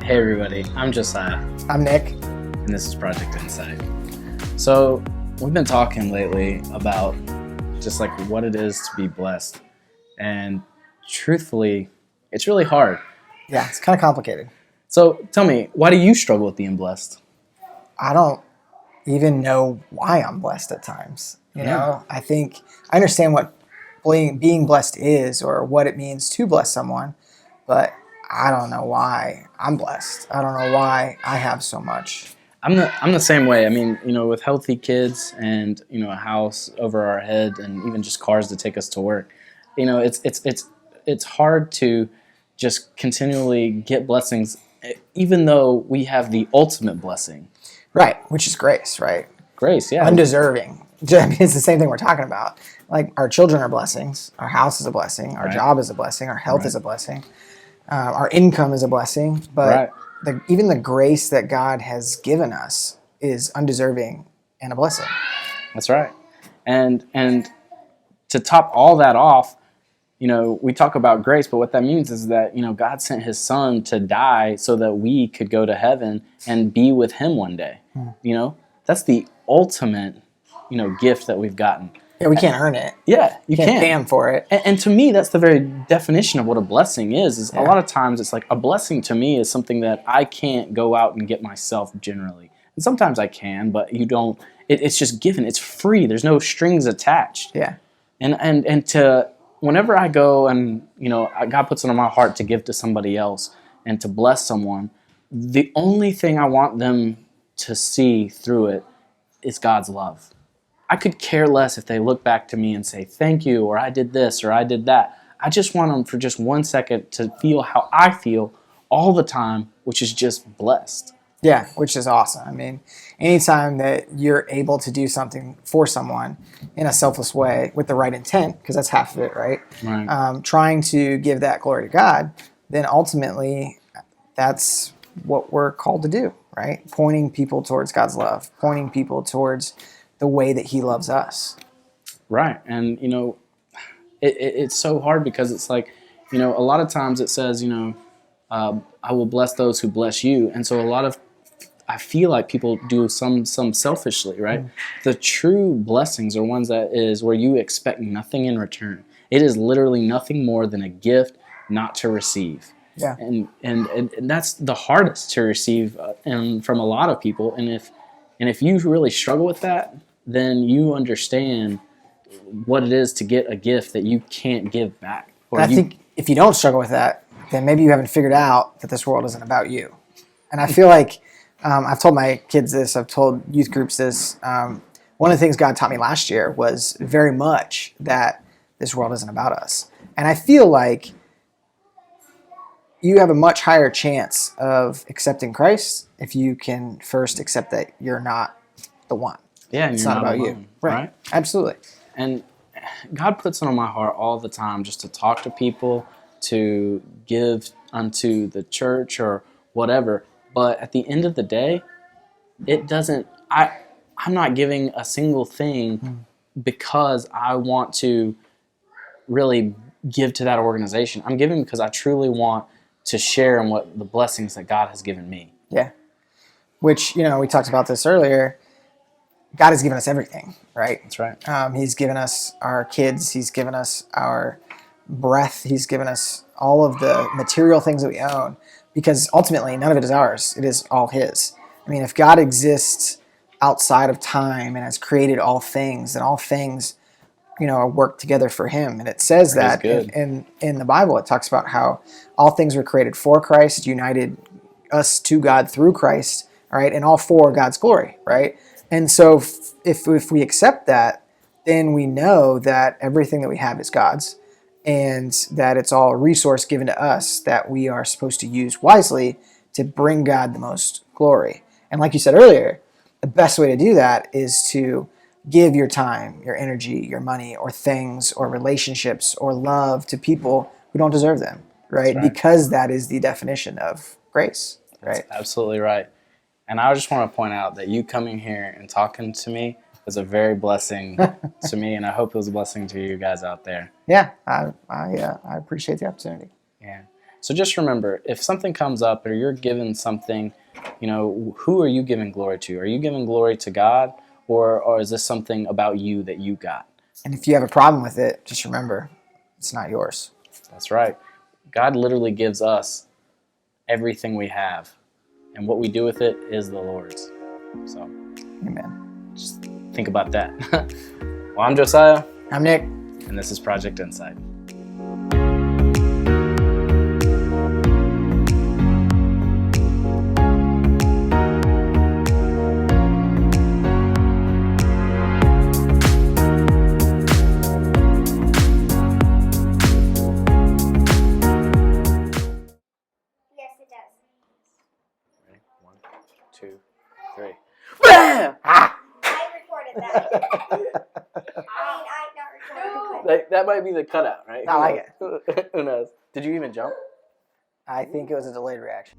Hey everybody, I'm Josiah, I'm Nick. and this is Project InSite. So, we've been talking lately about just like what it is to be blessed. And truthfully, it's really hard. Yeah, it's kind of complicated. So, tell me, why do you struggle with being blessed? I don't even know why I'm blessed at times. You know, I think I understand what being blessed is or what it means to bless someone, but I don't know why I'm blessed. I don't know why I have so much. I'm the same way. I mean, with healthy kids and, a house over our head and even just cars to take us to work, it's hard to just continually get blessings, even though we have the ultimate blessing. Right, which is grace, right? Grace, yeah. Undeserving. I mean, it's the same thing we're talking about. Like, our children are blessings. Our house is a blessing. Our job is a blessing. Our health is a blessing. Our income is a blessing. But even the grace that God has given us is undeserving and a blessing. That's right. And to top all that off, we talk about grace, but what that means is that, God sent his son to die so that we could go to heaven and be with him one day. That's the ultimate, gift that we've gotten. Yeah, we can't earn it. Yeah, you can't can't. pay him for it. And to me, that's the very definition of what a blessing is a lot of times it's like a blessing to me is something that I can't go out and get myself generally. And sometimes I can, but you don't, it's just given. It's free. There's no strings attached. Yeah. And to, whenever I go and, God puts it on my heart to give to somebody else and to bless someone, the only thing I want them to see through it is God's love. I could care less if they look back to me and say, thank you, or I did this, or I did that. I just want them for just 1 second to feel how I feel all the time, which is just blessed. Yeah, which is awesome. I mean, anytime that you're able to do something for someone in a selfless way with the right intent, because that's half of it, right? Trying to give that glory to God, then ultimately that's what we're called to do, right? Pointing people towards God's love, pointing people towards the way that he loves us. Right. And, it's so hard because it's like, a lot of times it says, I will bless those who bless you. And so I feel like people do some selfishly, right? The true blessings are ones that is where you expect nothing in return. It is literally nothing more than a gift not to receive. Yeah. And that's the hardest to receive and from a lot of people. And if you really struggle with that, then you understand what it is to get a gift that you can't give back. I think if you don't struggle with that, then maybe you haven't figured out that this world isn't about you. And I feel like I've told my kids this, I've told youth groups this. One of the things God taught me last year was very much that this world isn't about us. And I feel like you have a much higher chance of accepting Christ if you can first accept that you're not the one. Yeah, and it's you're not about alone, you. Right. Absolutely. And God puts it on my heart all the time just to talk to people, to give unto the church or whatever. But at the end of the day, it doesn't, I'm not giving a single thing because I want to really give to that organization. I'm giving because I truly want to share in what the blessings that God has given me. Yeah. Which, we talked about this earlier. God has given us everything, right? That's right. He's given us our kids. He's given us our breath. He's given us all of the material things that we own because ultimately none of it is ours. It is all his. I mean, if God exists outside of time and has created all things, then all things, work together for him. And it says that in the Bible, it talks about how all things were created for Christ, united us to God through Christ, all right, and all for God's glory, right? And so if we accept that, then we know that everything that we have is God's and that it's all a resource given to us that we are supposed to use wisely to bring God the most glory. And like you said earlier, the best way to do that is to give your time, your energy, your money, or things, or relationships, or love to people who don't deserve them, right? Because that is the definition of grace, right? That's absolutely right. And I just want to point out that you coming here and talking to me was a very blessing to me, and I hope it was a blessing to you guys out there. Yeah, I appreciate the opportunity. Yeah. So just remember, if something comes up or you're given something, who are you giving glory to? Are you giving glory to God, or is this something about you that you got? And if you have a problem with it, just remember, it's not yours. That's right. God literally gives us everything we have, and what we do with it is the Lord's. So, Amen. Just think about that. Well, I'm Josiah. I'm Nick. And this is Project InSite. Yes, it does. Ready? 1, 2, 3. Bam! I recorded that. I not recorded. That might be the cutout, right? I like it. Who knows? Did you even jump? I think it was a delayed reaction.